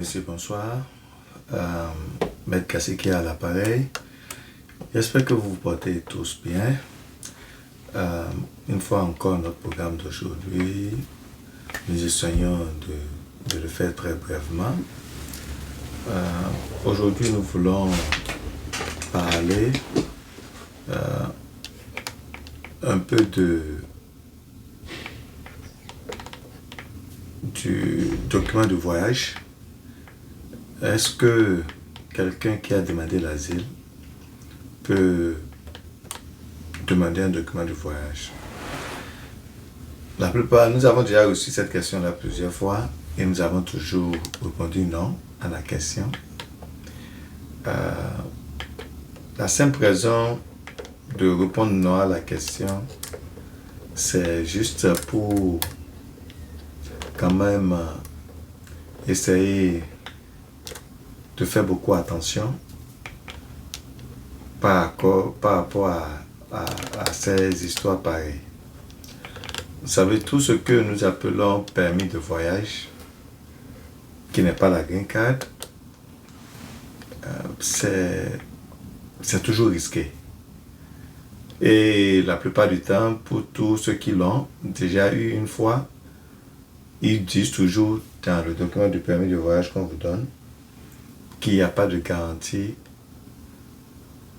Monsieur, bonsoir. Maître Kassiki à l'appareil. J'espère que vous vous portez tous bien. Une fois encore, notre programme d'aujourd'hui, nous essayons de le faire très brièvement. Aujourd'hui, nous voulons parler un peu du document de voyage. Est-ce que quelqu'un qui a demandé l'asile peut demander un document de voyage? La plupart, nous avons déjà reçu cette question-là plusieurs fois et nous avons toujours répondu non à la question. La simple raison de répondre non à la question, c'est juste pour quand même essayer de faire beaucoup attention par rapport à ces histoires pareilles. Vous savez, tout ce que nous appelons permis de voyage, qui n'est pas la green card, c'est toujours risqué. Et la plupart du temps, pour tous ceux qui l'ont déjà eu une fois, ils disent toujours dans le document du permis de voyage qu'on vous donne qu'il n'y a pas de garantie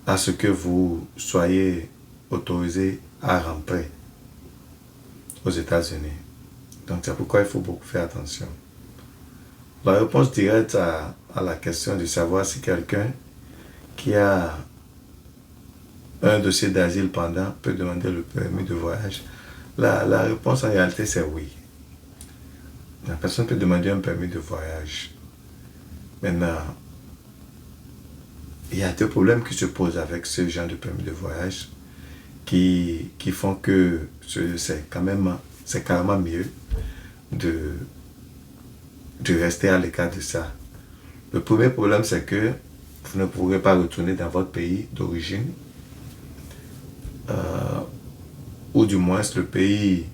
à ce que vous soyez autorisé à rentrer aux États-Unis. Donc c'est pourquoi il faut beaucoup faire attention. La réponse directe à la question de savoir si quelqu'un qui a un dossier d'asile pendant peut demander le permis de voyage, la réponse en réalité c'est oui. La personne peut demander un permis de voyage. Maintenant, il y a deux problèmes qui se posent avec ce genre de permis de voyage qui font que c'est carrément mieux de rester à l'écart de ça. Le premier problème, c'est que vous ne pourrez pas retourner dans votre pays d'origine, ou du moins le pays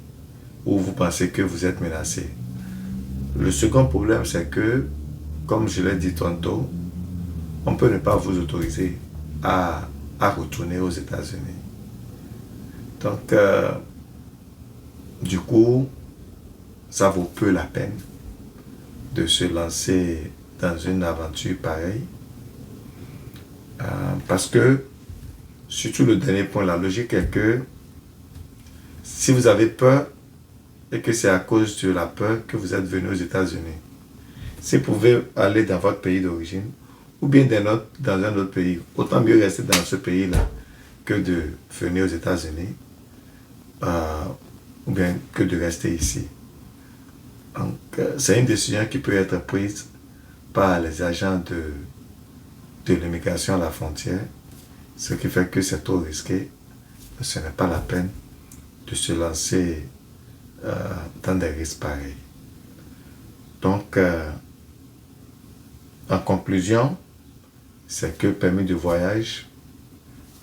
où vous pensez que vous êtes menacé. Le second problème, c'est que, comme je l'ai dit tantôt, on peut ne pas vous autoriser à retourner aux États-Unis. Donc, du coup, ça vaut peu la peine de se lancer dans une aventure pareille. Parce que, surtout le dernier point, la logique est que si vous avez peur et que c'est à cause de la peur que vous êtes venu aux États-Unis, si vous pouvez aller dans votre pays d'origine, ou bien dans un autre pays, autant mieux rester dans ce pays-là que de venir aux États-Unis, ou bien que de rester ici. Donc, c'est une décision qui peut être prise par les agents de l'immigration à la frontière, ce qui fait que c'est trop risqué. Ce n'est pas la peine de se lancer dans des risques pareils. Donc, en conclusion, c'est que permis de voyage,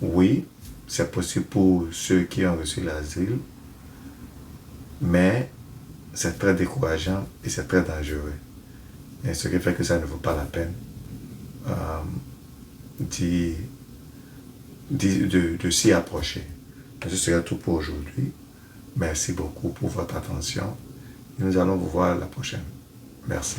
oui, c'est possible pour ceux qui ont reçu l'asile, mais c'est très décourageant et c'est très dangereux. Et ce qui fait que ça ne vaut pas la peine de s'y approcher. Ce serait tout pour aujourd'hui. Merci beaucoup pour votre attention. Et nous allons vous voir la prochaine. Merci.